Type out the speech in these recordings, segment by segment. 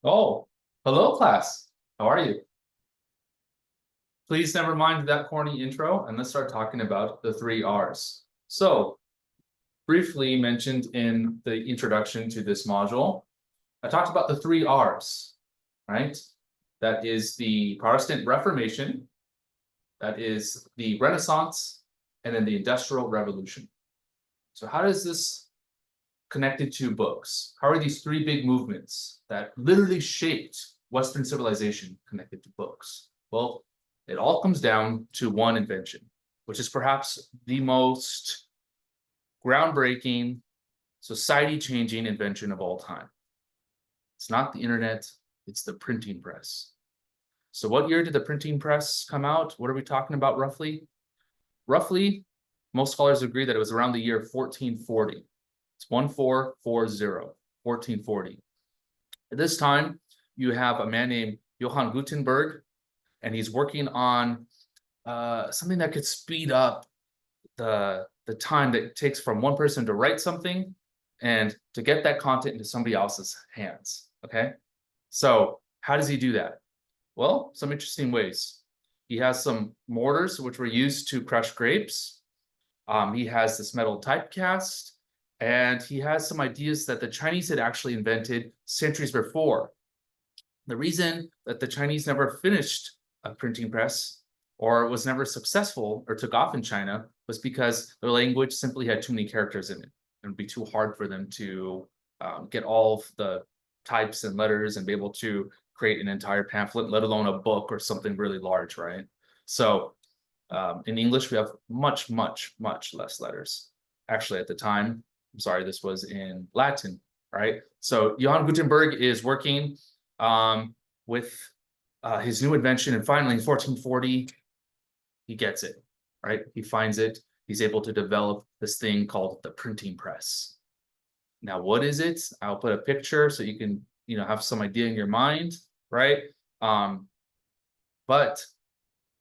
Oh, hello, class. How are you? Please never mind that corny intro and let's start talking about the three R's. So, briefly mentioned in the introduction to this module, I talked about the three R's, right? That is the Protestant Reformation, that is the Renaissance, and then the Industrial Revolution. So, how does this connected to books? How are these three big movements that literally shaped Western civilization connected to books? Well, it all comes down to one invention, which is perhaps the most groundbreaking, society-changing invention of all time. It's not the internet, it's the printing press. So what year did the printing press come out? What are we talking about roughly? Roughly, most scholars agree that it was around the year 1440. It's 1440, 1440. At this time, you have a man named Johannes Gutenberg, and he's working on something that could speed up the time that it takes from one person to write something and to get that content into somebody else's hands, okay? So how does he do that? Well, some interesting ways. He has some mortars which were used to crush grapes. He has this metal typecast, and he has some ideas that the Chinese had actually invented centuries before. The reason that the Chinese never finished a printing press or was never successful or took off in China was because their language simply had too many characters in it. It would be too hard for them to get all of the types and letters and be able to create an entire pamphlet, let alone a book or something really large, right? So in English, we have much, much, much less letters. Actually, at the time, I'm sorry, this was in Latin, right? So Johann Gutenberg is working with his new invention, and finally in 1440, he gets it, right? He finds it. He's able to develop this thing called the printing press. Now, what is it? I'll put a picture so you can, have some idea in your mind, right? But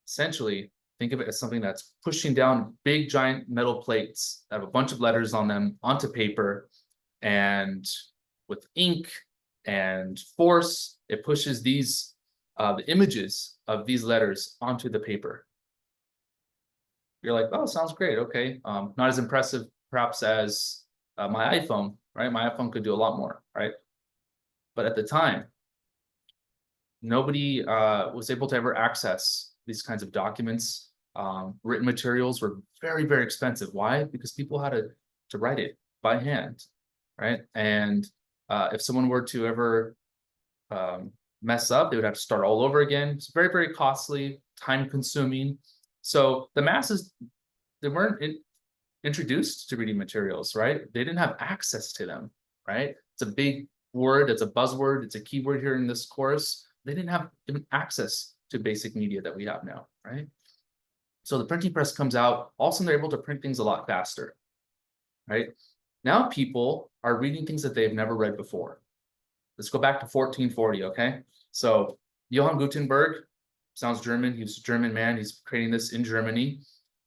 essentially, think of it as something that's pushing down big, giant metal plates that have a bunch of letters on them onto paper, and with ink and force, it pushes these the images of these letters onto the paper. You're like, oh, sounds great. Okay, not as impressive perhaps as my iPhone, right? My iPhone could do a lot more, right? But at the time, nobody was able to ever access these kinds of documents. Written materials were very, very expensive. Why? Because people had to write it by hand, right? And if someone were to ever mess up, they would have to start all over again. It's very, very costly, time consuming. So the masses, they weren't introduced to reading materials, right? They didn't have access to them, right? It's a big word, it's a buzzword, it's a keyword here in this course. They didn't have even access to basic media that we have now, right? So the printing press comes out, all of a sudden they're able to print things a lot faster, right? Now people are reading things that they've never read before. Let's go back to 1440, okay? So Johann Gutenberg, sounds German, he's a German man, he's creating this in Germany.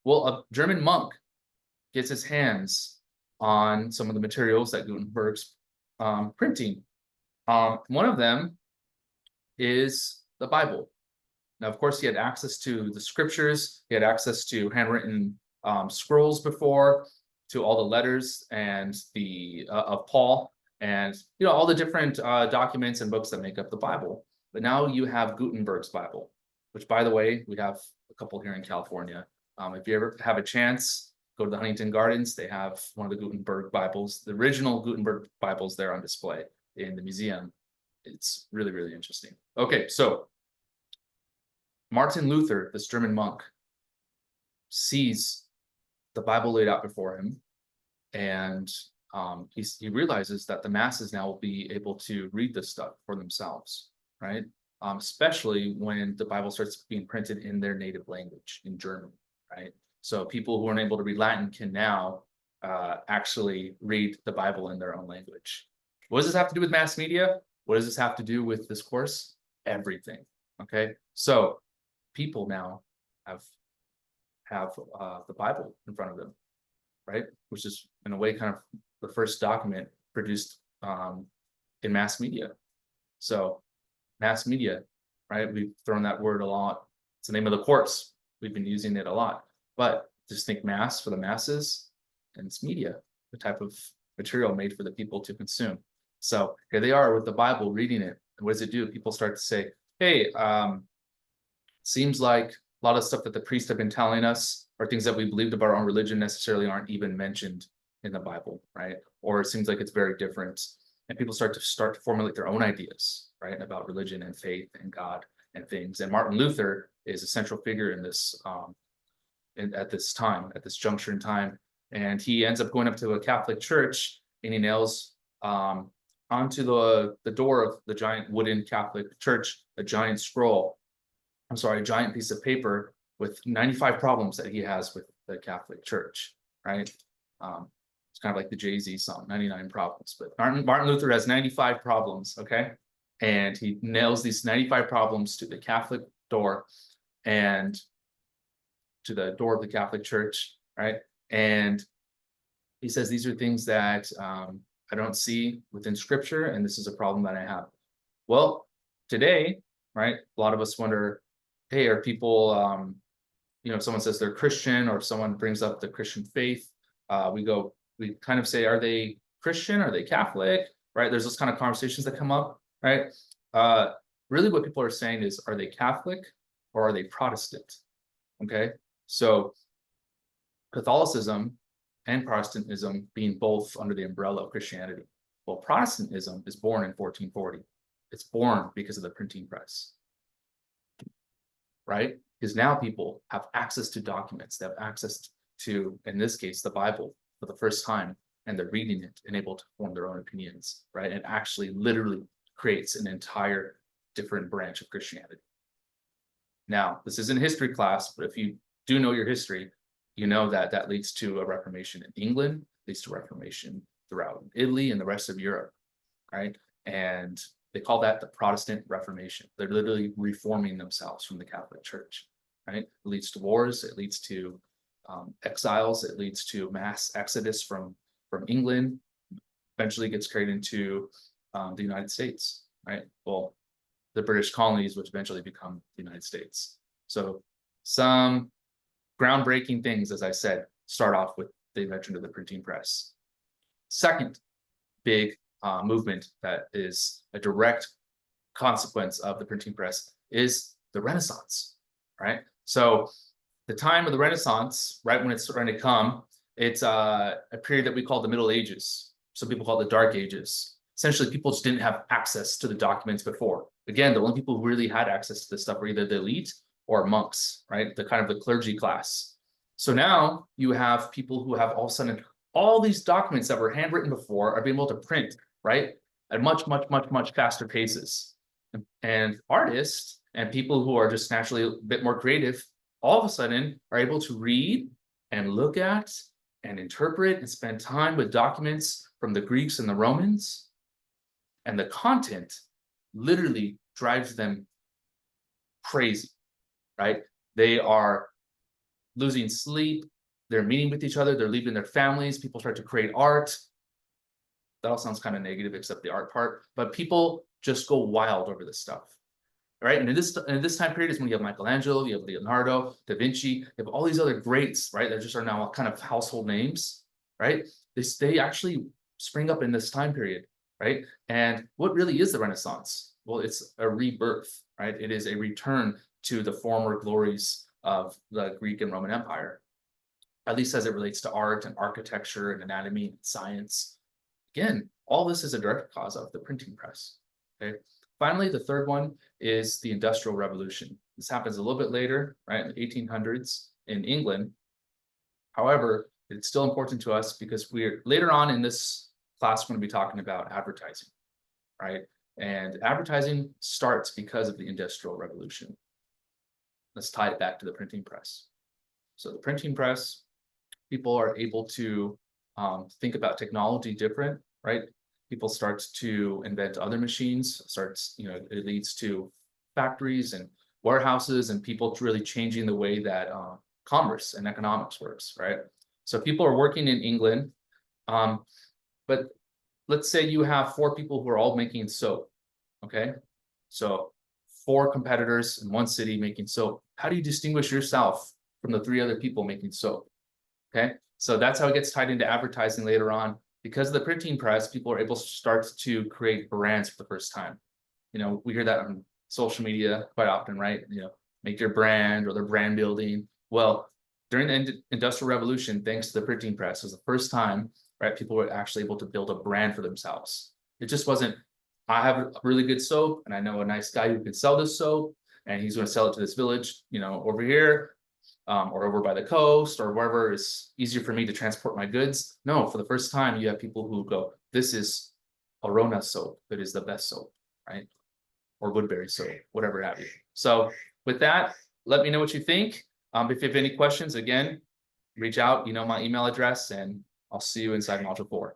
Well, a German monk gets his hands on some of the materials that Gutenberg's printing. One of them is the Bible. Now, of course, he had access to the scriptures. He had access to handwritten scrolls before, to all the letters and the of Paul, and all the different documents and books that make up the Bible. But now you have Gutenberg's Bible, which, by the way, we have a couple here in California. If you ever have a chance, go to the Huntington Gardens. They have one of the Gutenberg Bibles, the original Gutenberg Bibles there on display in the museum. It's really, really interesting. Okay, so Martin Luther, this German monk, sees the Bible laid out before him, and he realizes that the masses now will be able to read this stuff for themselves, right? Especially when the Bible starts being printed in their native language, in German, right? So people who aren't able to read Latin can now actually read the Bible in their own language. What does this have to do with mass media? What does this have to do with this course? Everything, okay? So people now have the Bible in front of them, right? Which is, in a way, kind of the first document produced in mass media. So mass media, right? We've thrown that word a lot. It's the name of the course. We've been using it a lot. But just think mass for the masses, and it's media, the type of material made for the people to consume. So here they are with the Bible, reading it. And what does it do? People start to say, hey, seems like a lot of stuff that the priests have been telling us or things that we believed about our own religion necessarily aren't even mentioned in the Bible, right? Or it seems like it's very different. And people start to formulate their own ideas, right, about religion and faith and God and things. And Martin Luther is a central figure in this at this time, at this juncture in time. And he ends up going up to a Catholic church and he nails onto the door of the giant wooden Catholic church a giant scroll. I'm sorry, a giant piece of paper with 95 problems that he has with the Catholic Church, right? It's kind of like the Jay-Z song, 99 Problems. But Martin Luther has 95 problems, okay? And he nails these 95 problems to the Catholic door and to the door of the Catholic Church, right? And he says, these are things that I don't see within Scripture, and this is a problem that I have. Well, today, right, a lot of us wonder, hey, are people, if someone says they're Christian or if someone brings up the Christian faith, we kind of say, are they Christian? Are they Catholic? Right? There's those kind of conversations that come up, right? Really what people are saying is, are they Catholic or are they Protestant? Okay. So Catholicism and Protestantism being both under the umbrella of Christianity. Well, Protestantism is born in 1440. It's born because of the printing press. Right? Because now people have access to documents, they have access to, in this case, the Bible for the first time, and they're reading it and able to form their own opinions, right? And actually literally creates an entire different branch of Christianity. Now, this isn't a history class, but if you do know your history, you know that that leads to a Reformation in England, leads to Reformation throughout Italy and the rest of Europe, right? And they call that the Protestant Reformation. They're literally reforming themselves from the Catholic Church, right? It leads to wars, it leads to exiles, it leads to mass exodus from England, eventually gets carried into the United States, right? Well, the British colonies, which eventually become the United States. So some groundbreaking things, as I said, start off with the invention of the printing press. Second big movement that is a direct consequence of the printing press is the Renaissance, right? So the time of the Renaissance, right when it's starting to come, it's a period that we call the Middle Ages. Some people call it the Dark Ages. Essentially, people just didn't have access to the documents before. Again, the only people who really had access to this stuff were either the elite or monks, right? The kind of the clergy class. So now you have people who have all of a sudden all these documents that were handwritten before are being able to print, right? At much faster paces. And artists and people who are just naturally a bit more creative, all of a sudden are able to read and look at and interpret and spend time with documents from the Greeks and the Romans. And the content literally drives them crazy, right? They are losing sleep, they're meeting with each other, they're leaving their families, people start to create art. That all sounds kind of negative, except the art part, but people just go wild over this stuff, right? And in this time period is when you have Michelangelo, you have Leonardo, Da Vinci, you have all these other greats, right? That just are now kind of household names, right? They actually spring up in this time period, right? And what really is the Renaissance? Well, it's a rebirth, right? It is a return to the former glories of the Greek and Roman Empire, at least as it relates to art and architecture and anatomy and science. Again, all this is a direct cause of the printing press. Okay. Finally, the third one is the Industrial Revolution. This happens a little bit later, right, in the 1800s in England. However, it's still important to us because we're later on in this class we're going to be talking about advertising, right? And advertising starts because of the Industrial Revolution. Let's tie it back to the printing press. So the printing press, people are able to think about technology different, right? People start to invent other machines, it leads to factories and warehouses and people really changing the way that commerce and economics works, right? So people are working in England, but let's say you have 4 people who are all making soap, okay? So 4 competitors in one city making soap. How do you distinguish yourself from the 3 other people making soap? Okay, so that's how it gets tied into advertising later on. Because of the printing press, people are able to start to create brands for the first time. We hear that on social media quite often, right? Make your brand or their brand building. Well, during the Industrial Revolution, thanks to the printing press, was the first time, right, people were actually able to build a brand for themselves. It just wasn't, I have a really good soap and I know a nice guy who can sell this soap and he's going to sell it to this village, over here, or over by the coast or wherever is easier for me to transport my goods. No, for the first time, you have people who go, this is Arona soap. That is the best soap, right? Or Woodbury soap, whatever have you. So with that, let me know what you think. If you have any questions, again, reach out, my email address, and I'll see you inside module 4.